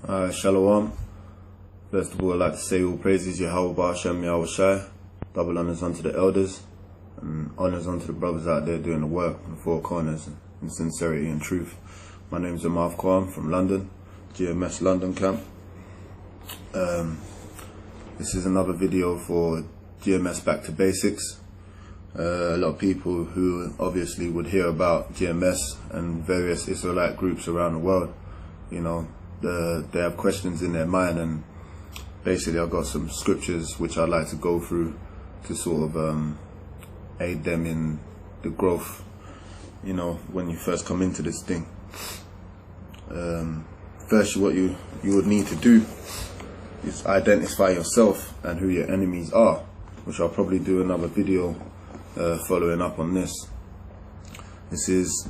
Shalom. First of all, I'd like to say all praises Yahweh Ba'ashem Yahweh Shai. Double honors unto the elders and honors unto the brothers out there doing the work in the four corners in sincerity and truth. My name is Amav Kwan from London, GMS London camp. This is another video for GMS Back to Basics. A lot of people who obviously would hear about GMS and various Israelite groups around the world, you know, they have questions in their mind, and basically I've got some scriptures which I'd like to go through to sort of aid them in the growth, you know, when you first come into this thing. First, what you would need to do is identify yourself and who your enemies are, which I'll probably do another video following up on this. This is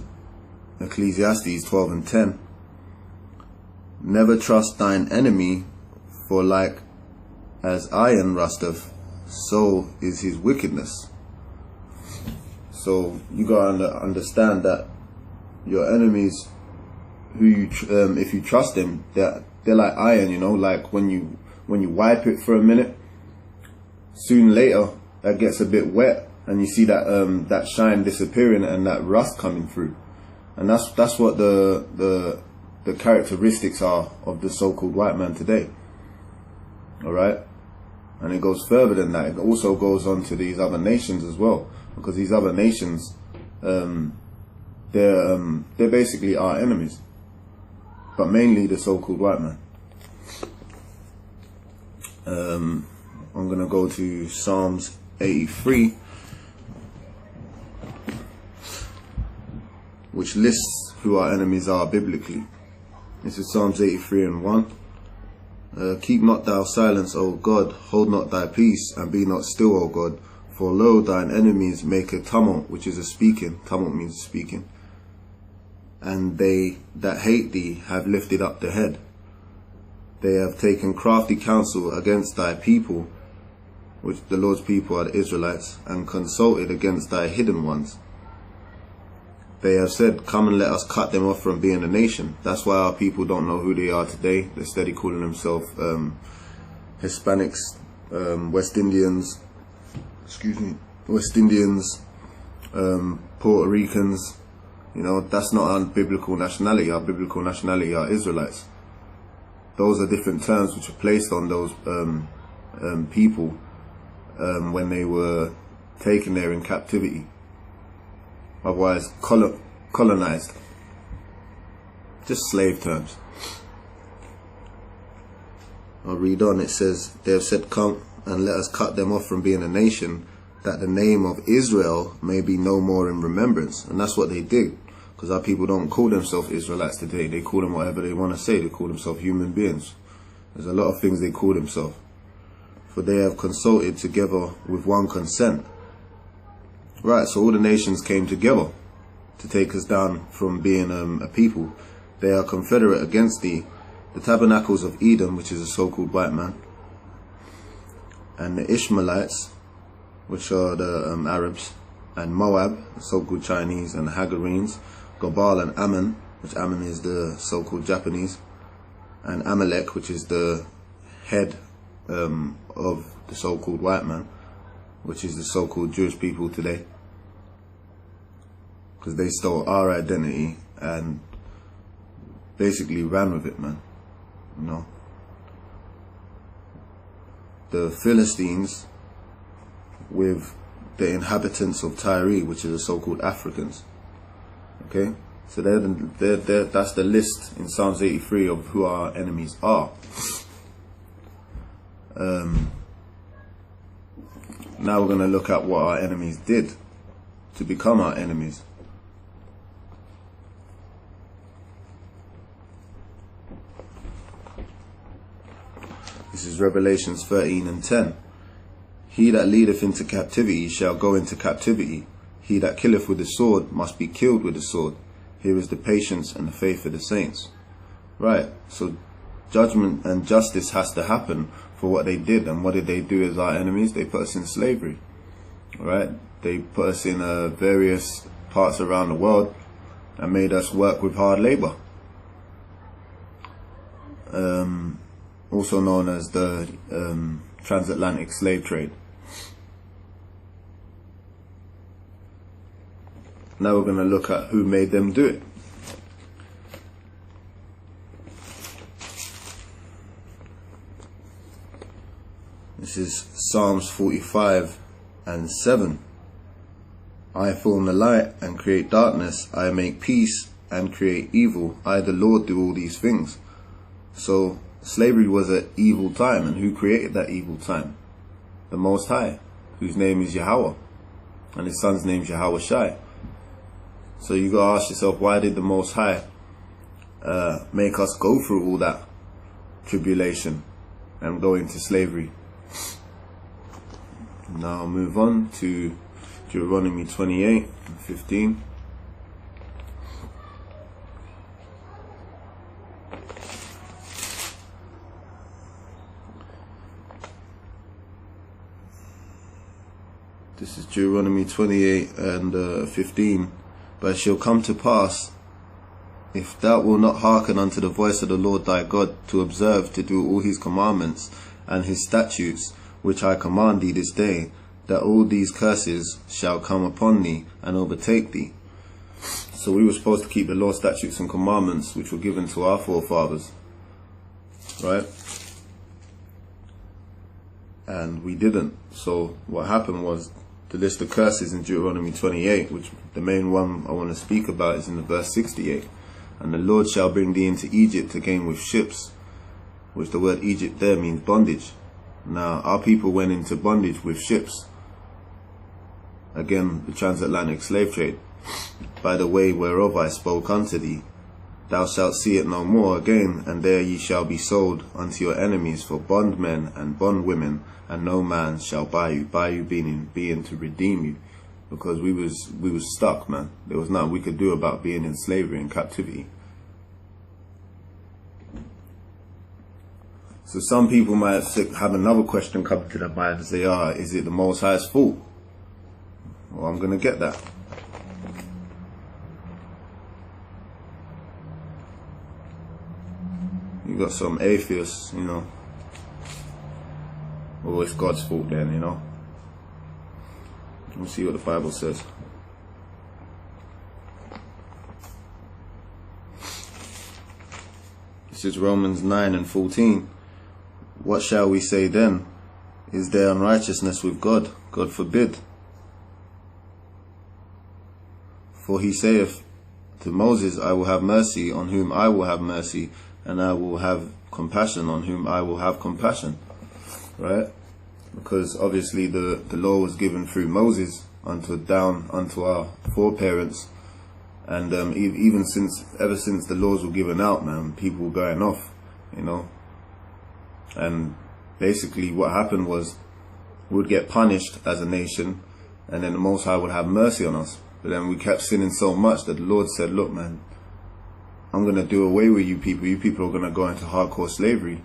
Ecclesiastes 12:10. Never trust thine enemy, for like as iron rusteth, so is his wickedness. So you gotta understand that your enemies, who you if you trust them, they're like iron, you know, like when you wipe it for a minute, soon later that gets a bit wet and you see that that shine disappearing and that rust coming through. And that's what the characteristics are of the so-called white man today. Alright? And it goes further than that. It also goes on to these other nations as well, because these other nations, they're basically our enemies, but mainly the so-called white man. I'm gonna go to Psalms 83, which lists who our enemies are biblically. This is Psalms 83:1. Keep not thou silence, O God, hold not thy peace, and be not still, O God. For lo, thine enemies make a tumult, which is a speaking. Tumult means speaking. And they that hate thee have lifted up the head. They have taken crafty counsel against thy people, which the Lord's people are the Israelites, and consulted against thy hidden ones. They have said, come and let us cut them off from being a nation. That's why our people don't know who they are today. They're steady calling themselves Hispanics, West Indians, Puerto Ricans. You know, that's not our biblical nationality. Our biblical nationality are Israelites. Those are different terms which were placed on those people when they were taken there in captivity. Otherwise colonized. Just slave terms. I'll read on. It says, they have said, come and let us cut them off from being a nation, that the name of Israel may be no more in remembrance. And that's what they did, because our people don't call themselves Israelites today. They call them whatever they want to say. They call themselves human beings. There's a lot of things they call themselves. For they have consulted together with one consent. Right, so all the nations came together to take us down from being a people. They are confederate against thee, the tabernacles of Edom, which is a so-called white man, and the Ishmaelites, which are the Arabs, and Moab, the so-called Chinese, and the Hagarenes, Gobal and Ammon, which Ammon is the so-called Japanese, and Amalek, which is the head of the so-called white man, which is the so-called Jewish people today, because they stole our identity and basically ran with it, man. You know, the Philistines with the inhabitants of Tyre, which is the so-called Africans. Okay, so that's the list in Psalms 83 of who our enemies are. Now we're going to look at what our enemies did to become our enemies. This is Revelations 13:10. He that leadeth into captivity shall go into captivity. He that killeth with the sword must be killed with the sword. Here is the patience and the faith of the saints. Right, so judgment and justice has to happen for what they did. And what did they do as our enemies? They put us in slavery. Right? They put us in various parts around the world and made us work with hard labor. also known as the transatlantic slave trade. Now we're going to look at who made them do it. This is Psalms 45:7. I form the light and create darkness. I make peace and create evil. I, the Lord, do all these things. So slavery was an evil time. And who created that evil time? The Most High, whose name is Yahweh. And his son's name is Yahweh Shai. So you got to ask yourself, why did the Most High make us go through all that tribulation and go into slavery? Now I'll move on to Deuteronomy 28:15. This is Deuteronomy 28:15. But it shall come to pass, if thou wilt not hearken unto the voice of the Lord thy God, to observe to do all his commandments and his statutes, which I command thee this day, that all these curses shall come upon thee and overtake thee. So we were supposed to keep the law, statutes and commandments which were given to our forefathers, right? And we didn't. So what happened was, the list of curses in Deuteronomy 28, which the main one I want to speak about is in the verse 68. And the Lord shall bring thee into Egypt again with ships, which the word Egypt there means bondage. Now our people went into bondage with ships. Again, the transatlantic slave trade. By the way whereof I spoke unto thee, thou shalt see it no more again, and there ye shall be sold unto your enemies for bondmen and bondwomen, and no man shall buy you. Buy you being to redeem you, because we was stuck, man. There was nothing we could do about being in slavery and captivity. So some people might have another question come to their mind and say, is it the Most High's fault? Well, I'm going to get that. You got some atheists, you know. Well, it's God's fault then, you know. Let's see what the Bible says. This is Romans 9:14. What shall we say then? Is there unrighteousness with God? God forbid. For he saith to Moses, I will have mercy on whom I will have mercy, and I will have compassion on whom I will have compassion. Right? Because obviously the law was given through Moses down unto our foreparents, and ever since the laws were given out, man, people were going off, you know. And basically what happened was, we would get punished as a nation, and then the Most High would have mercy on us. But then we kept sinning so much that the Lord said, look, man, I'm going to do away with you people. You people are going to go into hardcore slavery.